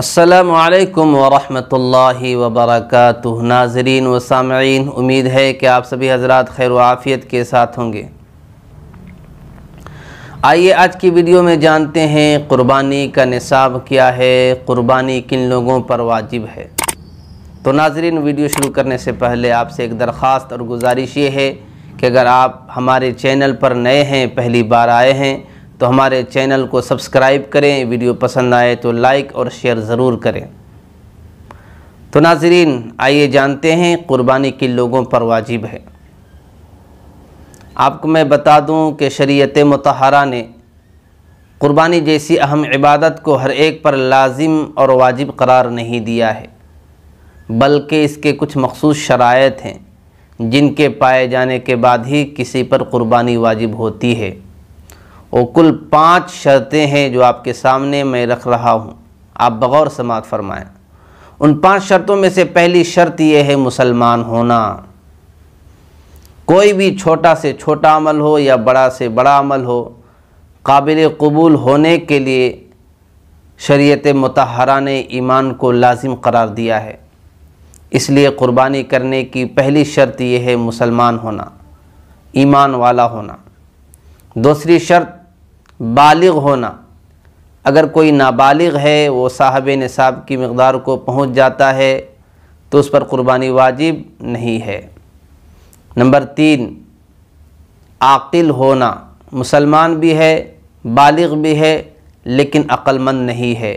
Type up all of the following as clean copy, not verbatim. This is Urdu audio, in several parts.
السلام علیکم ورحمۃ اللہ وبرکاتہ۔ ناظرین و سامعین، امید ہے کہ آپ سبھی حضرات خیر و عافیت کے ساتھ ہوں گے۔ آئیے آج کی ویڈیو میں جانتے ہیں قربانی کا نصاب کیا ہے، قربانی کن لوگوں پر واجب ہے۔ تو ناظرین، ویڈیو شروع کرنے سے پہلے آپ سے ایک درخواست اور گزارش یہ ہے کہ اگر آپ ہمارے چینل پر نئے ہیں، پہلی بار آئے ہیں، تو ہمارے چینل کو سبسکرائب کریں، ویڈیو پسند آئے تو لائک اور شیئر ضرور کریں۔ تو ناظرین، آئیے جانتے ہیں قربانی کن لوگوں پر واجب ہے۔ آپ کو میں بتا دوں کہ شریعت مطہرہ نے قربانی جیسی اہم عبادت کو ہر ایک پر لازم اور واجب قرار نہیں دیا ہے، بلکہ اس کے کچھ مخصوص شرائط ہیں جن کے پائے جانے کے بعد ہی کسی پر قربانی واجب ہوتی ہے۔ وہ کل 5 شرطیں ہیں جو آپ کے سامنے میں رکھ رہا ہوں، آپ بغور سماعت فرمائیں۔ ان 5 شرطوں میں سے پہلی شرط یہ ہے مسلمان ہونا۔ کوئی بھی چھوٹا سے چھوٹا عمل ہو یا بڑا سے بڑا عمل ہو، قابل قبول ہونے کے لیے شریعت مطہرہ نے ایمان کو لازم قرار دیا ہے۔ اس لیے قربانی کرنے کی پہلی شرط یہ ہے مسلمان ہونا، ایمان والا ہونا۔ دوسری شرط بالغ ہونا۔ اگر کوئی نابالغ ہے، وہ صاحب نصاب کی مقدار کو پہنچ جاتا ہے تو اس پر قربانی واجب نہیں ہے۔ نمبر 3، عاقل ہونا۔ مسلمان بھی ہے، بالغ بھی ہے، لیکن عقل مند نہیں ہے،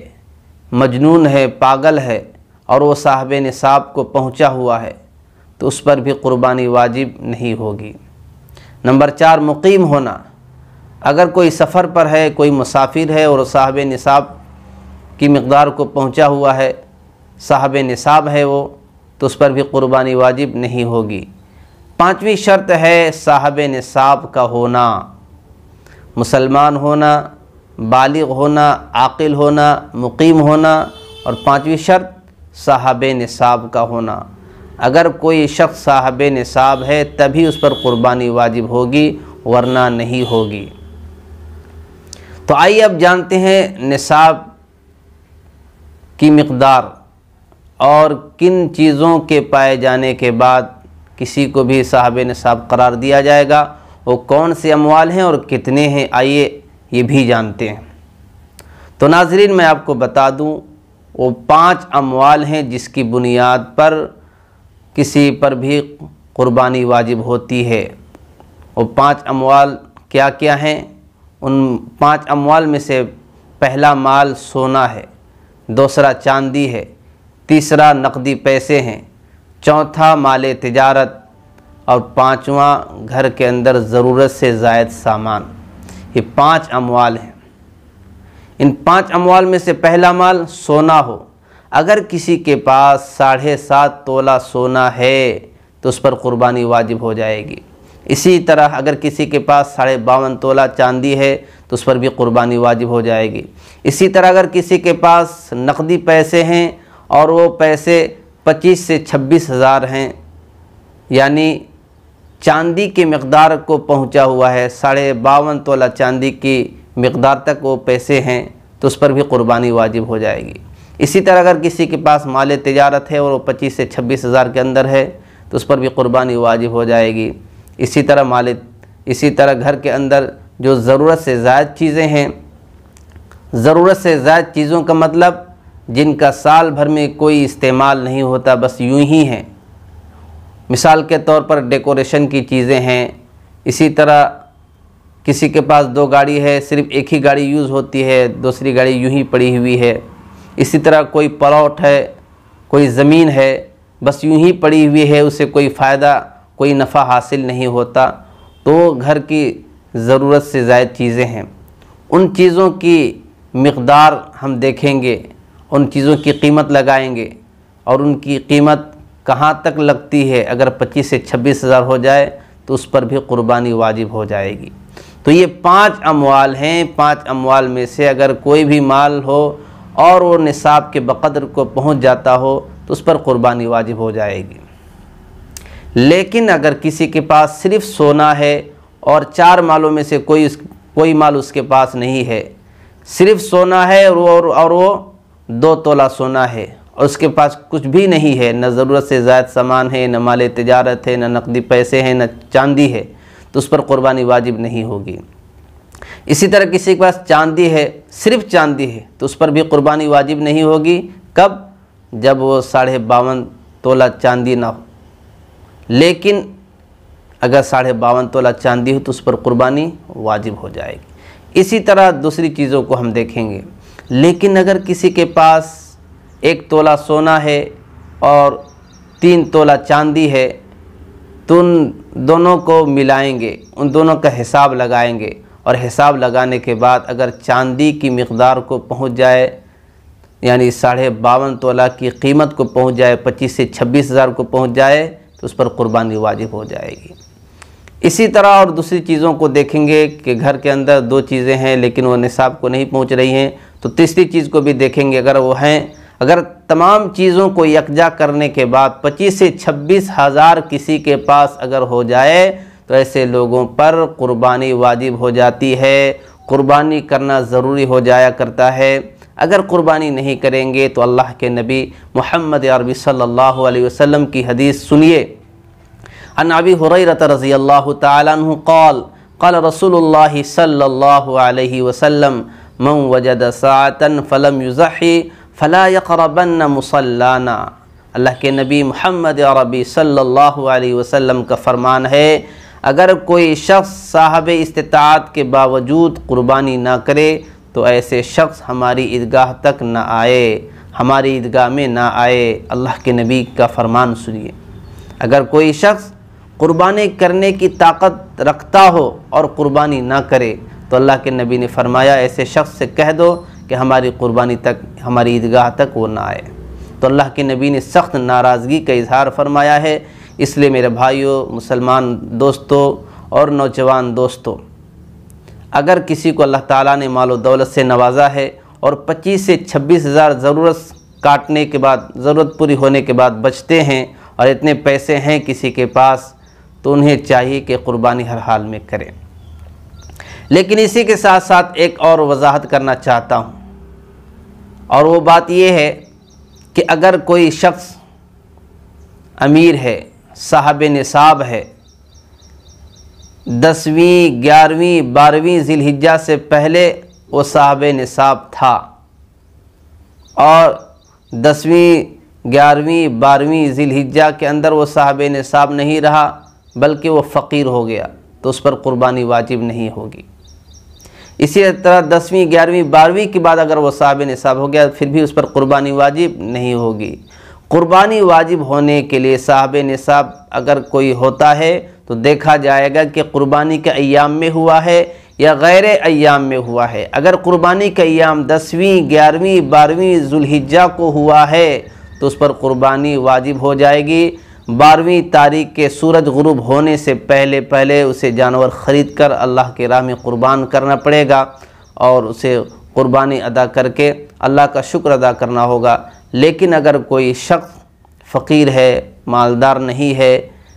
مجنون ہے، پاگل ہے، اور وہ صاحب نصاب کو پہنچا ہوا ہے تو اس پر بھی قربانی واجب نہیں ہوگی۔ نمبر 4، مقیم ہونا۔ اگر کوئی سفر پر ہے، کوئی مسافر ہے اور صاحب نصاب کی مقدار کو پہنچا ہوا ہے، صاحب نصاب ہے وہ، تو اس پر بھی قربانی واجب نہیں ہوگی۔ 5ویں شرط ہے صاحب نصاب کا ہونا، مسلمان ہونا، بالغ ہونا، عاقل ہونا، مقیم ہونا، اور 5ویں شرط صاحب نصاب کا ہونا۔ اگر کوئی شخص صاحب نصاب ہے تبھی اس پر قربانی واجب ہوگی، ورنہ نہیں ہوگی۔ تو آئیے اب جانتے ہیں نصاب کی مقدار اور کن چیزوں کے پائے جانے کے بعد کسی کو بھی صاحب نصاب قرار دیا جائے گا، وہ کون سے اموال ہیں اور کتنے ہیں، آئیے یہ بھی جانتے ہیں۔ تو ناظرین، میں آپ کو بتا دوں وہ 5 اموال ہیں جس کی بنیاد پر کسی پر بھی قربانی واجب ہوتی ہے۔ وہ 5 اموال کیا کیا ہیں؟ ان 5 اموال میں سے پہلا مال سونا ہے، دوسرا چاندی ہے، تیسرا نقدی پیسے ہیں، چوتھا مال تجارت، اور 5واں گھر کے اندر ضرورت سے زائد سامان۔ یہ 5 اموال ہیں۔ ان 5 اموال میں سے پہلا مال سونا ہو۔ اگر کسی کے پاس 7.5 تولہ سونا ہے تو اس پر قربانی واجب ہو جائے گی۔ اسی طرح اگر کسی کے پاس 52.5 تولہ چاندی ہے تو اس پر بھی قربانی واجب ہو جائے گی۔ اسی طرح اگر کسی کے پاس نقدی پیسے ہیں اور وہ پیسے 25 سے 26 ہزار ہیں، یعنی چاندی کی مقدار کو پہنچا ہوا ہے، 52.5 تولہ چاندی کی مقدار تک وہ پیسے ہیں، تو اس پر بھی قربانی واجب ہو جائے گی۔ اسی طرح اگر کسی کے پاس مال تجارت ہے اور وہ 25 سے 26 ہزار کے اندر ہے تو اس پر بھی قربانی واجب ہو جائے گی۔ اسی طرح گھر کے اندر جو ضرورت سے زائد چیزیں ہیں، ضرورت سے زائد چیزوں کا مطلب جن کا سال بھر میں کوئی استعمال نہیں ہوتا، بس یوں ہی ہیں۔ مثال کے طور پر ڈیکوریشن کی چیزیں ہیں۔ اسی طرح کسی کے پاس 2 گاڑی ہے، صرف ایک ہی گاڑی یوز ہوتی ہے، دوسری گاڑی یوں ہی پڑی ہوئی ہے۔ اسی طرح کوئی پلاٹ ہے، کوئی زمین ہے، بس یوں ہی پڑی ہوئی ہے، اسے کوئی فائدہ، کوئی نفع حاصل نہیں ہوتا، تو گھر کی ضرورت سے زائد چیزیں ہیں۔ ان چیزوں کی مقدار ہم دیکھیں گے، ان چیزوں کی قیمت لگائیں گے، اور ان کی قیمت کہاں تک لگتی ہے۔ اگر 25 سے 26 ہزار ہو جائے تو اس پر بھی قربانی واجب ہو جائے گی۔ تو یہ 5 اموال ہیں۔ 5 اموال میں سے اگر کوئی بھی مال ہو اور وہ نصاب کے بقدر کو پہنچ جاتا ہو تو اس پر قربانی واجب ہو جائے گی۔ لیکن اگر کسی کے پاس صرف سونا ہے اور 4 مالوں میں سے کوئی مال اس کے پاس نہیں ہے، صرف سونا ہے اور وہ 2 تولہ سونا ہے اور اس کے پاس کچھ بھی نہیں ہے، نہ ضرورت سے زائد سامان ہے، نہ مال تجارت ہے، نہ نقدی پیسے ہیں، نہ چاندی ہے، تو اس پر قربانی واجب نہیں ہوگی۔ اسی طرح کسی کے پاس چاندی ہے، صرف چاندی ہے، تو اس پر بھی قربانی واجب نہیں ہوگی۔ کب؟ جب وہ 52.5 تولہ چاندی نہ ہو۔ لیکن اگر 52.5 تولہ چاندی ہو تو اس پر قربانی واجب ہو جائے گی۔ اسی طرح دوسری چیزوں کو ہم دیکھیں گے۔ لیکن اگر کسی کے پاس 1 تولہ سونا ہے اور 3 تولہ چاندی ہے تو ان دونوں کو ملائیں گے، ان دونوں کا حساب لگائیں گے، اور حساب لگانے کے بعد اگر چاندی کی مقدار کو پہنچ جائے، یعنی 52.5 تولہ کی قیمت کو پہنچ جائے، 25 سے 26 ہزار کو پہنچ جائے، تو اس پر قربانی واجب ہو جائے گی۔ اسی طرح اور دوسری چیزوں کو دیکھیں گے کہ گھر کے اندر 2 چیزیں ہیں لیکن وہ نصاب کو نہیں پہنچ رہی ہیں، تو تیسری چیز کو بھی دیکھیں گے اگر وہ ہیں۔ اگر تمام چیزوں کو یکجا کرنے کے بعد 25 سے 26 ہزار کسی کے پاس اگر ہو جائے تو ایسے لوگوں پر قربانی واجب ہو جاتی ہے، قربانی کرنا ضروری ہو جایا کرتا ہے۔ اگر قربانی نہیں کریں گے تو اللہ کے نبی محمد عربی صلی اللہ علیہ وسلم کی حدیث سنیے۔ عن ابی ہریرہ رضی اللہ تعالی عنہ قال قال رسول اللہ صلی اللہ علیہ وسلم من وجد ساعة فلم يضحي فلا يقربن مصلانا۔ اللہ کے نبی محمد عربی صلی اللہ علیہ وسلم کا فرمان ہے، اگر کوئی شخص صاحب استطاعت کے باوجود قربانی نہ کرے تو ایسے شخص ہماری عیدگاہ تک نہ آئے، ہماری عیدگاہ میں نہ آئے۔ اللہ کے نبی کا فرمان سنیے۔ اگر کوئی شخص قربانی کرنے کی طاقت رکھتا ہو اور قربانی نہ کرے تو اللہ کے نبی نے فرمایا ایسے شخص سے کہہ دو کہ ہماری قربانی تک، ہماری عیدگاہ تک وہ نہ آئے۔ تو اللہ کے نبی نے سخت ناراضگی کا اظہار فرمایا ہے۔ اس لیے میرے بھائیوں، مسلمان دوستوں اور نوجوان دوستوں، اگر کسی کو اللہ تعالیٰ نے مال و دولت سے نوازا ہے اور 25 سے 26 ہزار ضرورت کاٹنے کے بعد، ضرورت پوری ہونے کے بعد بچتے ہیں اور اتنے پیسے ہیں کسی کے پاس، تو انہیں چاہیے کہ قربانی ہر حال میں کریں۔ لیکن اسی کے ساتھ ساتھ ایک اور وضاحت کرنا چاہتا ہوں، اور وہ بات یہ ہے کہ اگر کوئی شخص امیر ہے، صاحب نصاب ہے، 10ویں 11ویں 12ویں ذی الحجہ سے پہلے وہ صاحب نصاب تھا اور 10ویں 11ویں 12ویں ذی الحجہ کے اندر وہ صاحب نصاب نہیں رہا بلکہ وہ فقیر ہو گیا، تو اس پر قربانی واجب نہیں ہوگی۔ اسی طرح 10ویں 11ویں 12ویں کے بعد اگر وہ صاحب نصاب ہو گیا پھر بھی اس پر قربانی واجب نہیں ہوگی۔ قربانی واجب ہونے کے لیے صاحب نصاب اگر کوئی ہوتا ہے تو دیکھا جائے گا کہ قربانی کے ایام میں ہوا ہے یا غیر ایام میں ہوا ہے۔ اگر قربانی کا ایام 10ویں 11ویں 12ویں ذی الحجہ کو ہوا ہے تو اس پر قربانی واجب ہو جائے گی۔ 12ویں تاریخ کے سورج غروب ہونے سے پہلے اسے جانور خرید کر اللہ کی راہ میں قربان کرنا پڑے گا اور اسے قربانی ادا کر کے اللہ کا شکر ادا کرنا ہوگا۔ لیکن اگر کوئی شخص فقیر ہے، مالدار نہیں ہے،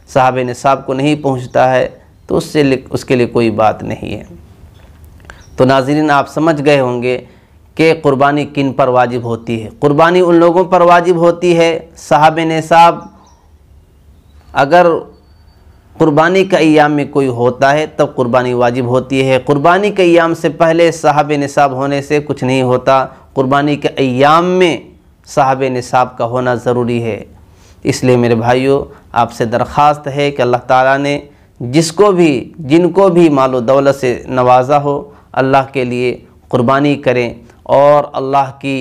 صاحب نصاب کو نہیں پہنچتا ہے تو اس کے لیے کوئی بات نہیں ہے۔ تو ناظرین، آپ سمجھ گئے ہوں گے کہ قربانی کن پر واجب ہوتی ہے۔ قربانی ان لوگوں پر واجب ہوتی ہے صاحب نصاب، اگر قربانی کا ایام میں کوئی ہوتا ہے تب قربانی واجب ہوتی ہے۔ قربانی کے ایام سے پہلے صاحب نصاب ہونے سے کچھ نہیں ہوتا، قربانی کے ایام میں صاحب نصاب کا ہونا ضروری ہے۔ اس لیے میرے بھائیوں، آپ سے درخواست ہے کہ اللہ تعالیٰ نے جن کو بھی مال و دولت سے نوازا ہو، اللہ کے لیے قربانی کریں اور اللہ کی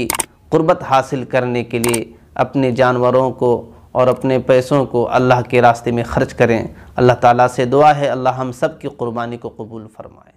قربت حاصل کرنے کے لیے اپنے جانوروں کو اور اپنے پیسوں کو اللہ کے راستے میں خرچ کریں۔ اللہ تعالیٰ سے دعا ہے اللہ ہم سب کی قربانی کو قبول فرمائے۔